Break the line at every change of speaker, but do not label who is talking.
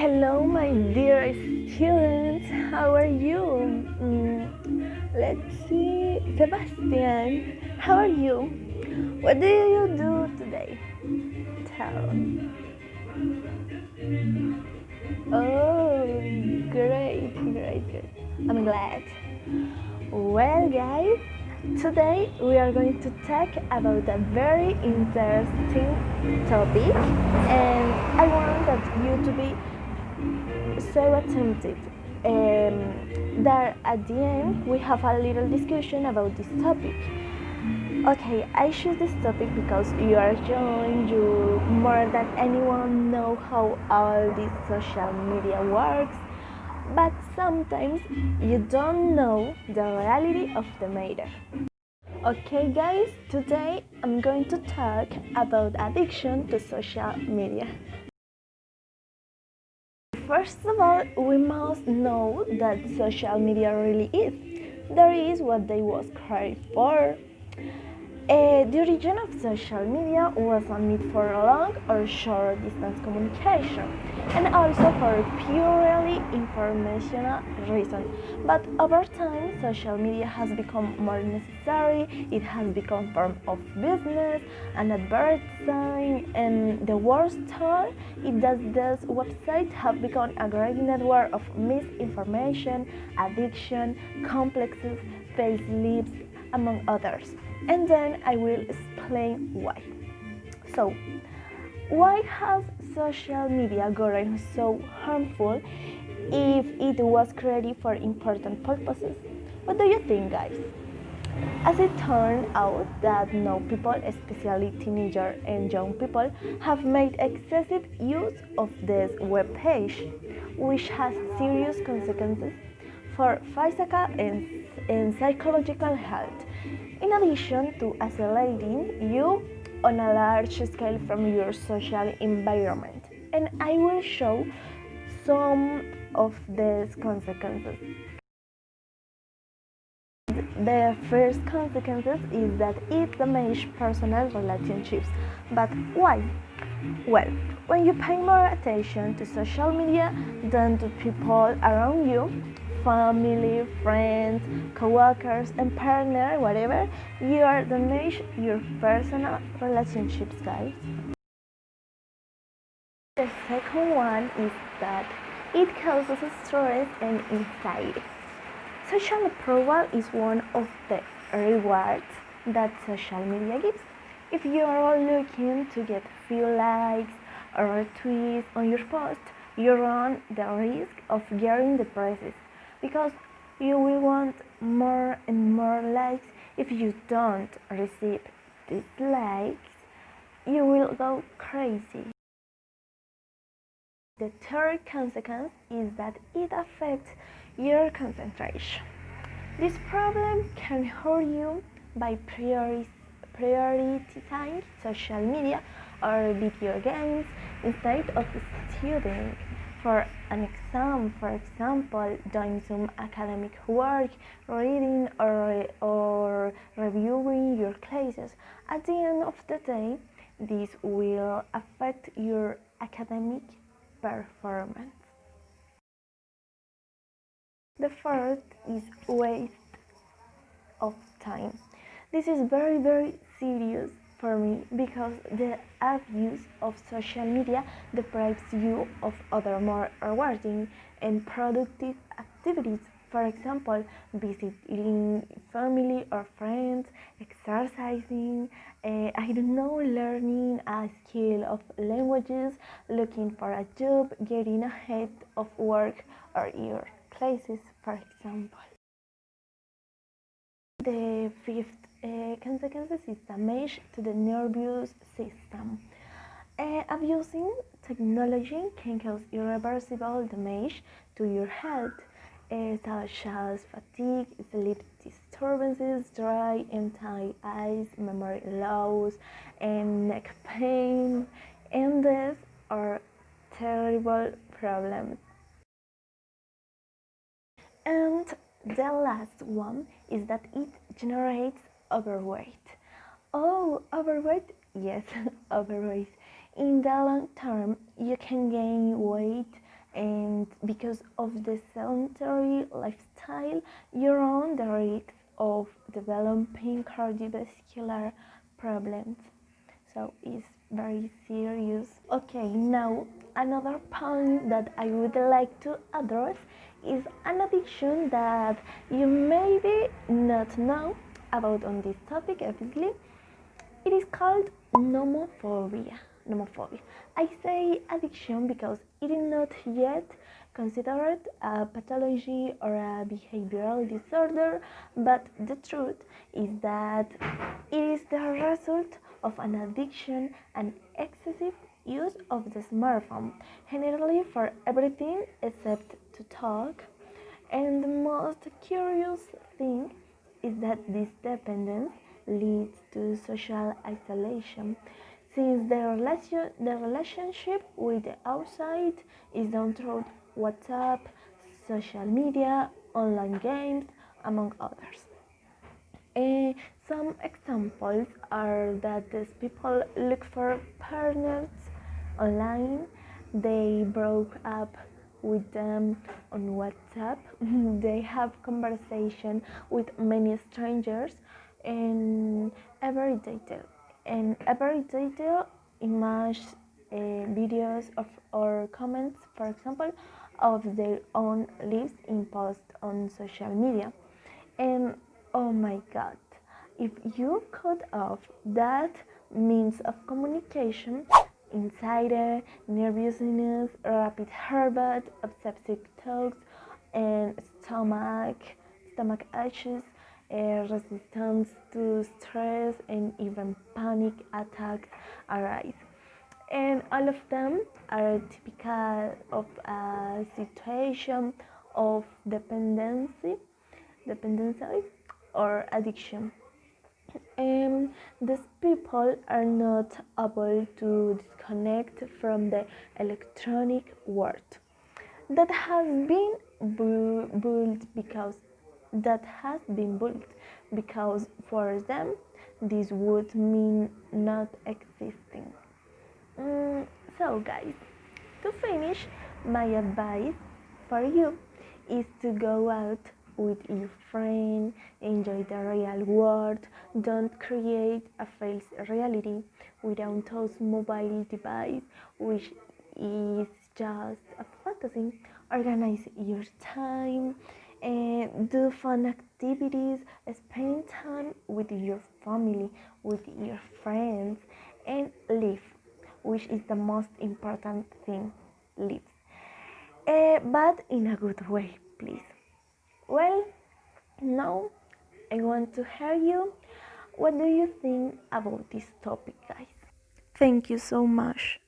Hello, my dear students. How are you? Let's see. Sebastian, how are you? What do you do today? Tell. Oh, great, great, great. I'm glad. Well, guys, today we are going to talk about a very interesting topic, and I want that you to be so attentive. That at the end we have a little discussion about this topic. Okay, I choose this topic because you are young, you more than anyone know how all this social media works, but sometimes you don't know the reality of the matter. Okay, guys, today I'm going to talk about addiction to social media. First of all, we must know that social media really is. There is what they was created for. The origin of social media was a need for long or short distance communication and also for purely informational reasons. But over time, social media has become more necessary, it has become form of business and advertising, and the worst part is that these websites have become a great network of misinformation, addiction, complexes, facelifts, among others. And then I will explain why. So, why has social media gotten so harmful if it was created for important purposes? What do you think, guys? As it turned out that now people, especially teenagers and young people, have made excessive use of this web page, which has serious consequences for physical and psychological health, in addition to isolating you on a large scale from your social environment. And I will show some of these consequences. The first consequences is that it damages personal relationships. But why? Well, when you pay more attention to social media than to people around you, family, friends, co-workers, and partner, whatever, you are damaging your personal relationships, guys. The second one is that it causes stress and anxiety. Social approval is one of the rewards that social media gives. If you are looking to get few likes or retweets on your post, you run the risk of getting depressed because you will want more and more likes. If you don't receive these likes, you will go crazy. The third consequence is that it affects your concentration. This problem can hurt you by prioritizing social media or video games instead of studying for an exam, for example, doing some academic work, reading or reviewing your classes. At the end of the day, this will affect your academic performance. The fourth is waste of time. This is very serious for me because the abuse of social media deprives you of other more rewarding and productive activities. For example, visiting family or friends, exercising, I don't know, learning a skill of languages, looking for a job, getting ahead of work or your classes, for example. The fifth consequence is damage to the nervous system. Abusing technology can cause irreversible damage to your health, such as fatigue, sleep disturbances, dry and tired eyes, memory loss, and neck pain, and these are terrible problems. And the last one is that it generates overweight. Oh, overweight? Yes, overweight. In the long term, you can gain weight and because of the sedentary lifestyle, you run the risk of developing cardiovascular problems. So it's very serious. Okay, now another point that I would like to address is an addiction that you maybe not know about on this topic, obviously. It is called nomophobia. Nomophobia. I say addiction because it is not yet considered a pathology or a behavioral disorder, but the truth is that it is the result of an addiction and excessive use of the smartphone, generally for everything except to talk. And the most curious thing is that this dependence leads to social isolation, since the relationship with the outside is done through WhatsApp, social media, online games, among others. Some examples are that these people look for partners online, they broke up with them on WhatsApp, they have conversation with many strangers, and every detail, image, videos of or comments, for example, of their own lives in post on social media. And oh my god, if you cut off that means of communication, anxiety, nervousness, rapid heartbeat, obsessive thoughts, and stomach aches, resistance to stress, and even panic attacks arise. And all of them are typical of a situation of dependency or addiction. These people are not able to disconnect from the electronic world that has been built because for them this would mean not existing. So guys, to finish, my advice for you is to go out with your friend, enjoy the real world, don't create a false reality without those mobile device which is just a fantasy. Organize your time and do fun activities, spend time with your family, with your friends, and live, which is the most important thing, live. But in a good way, please. Well, now I want to hear you. What do you think about this topic, guys? Thank you so much.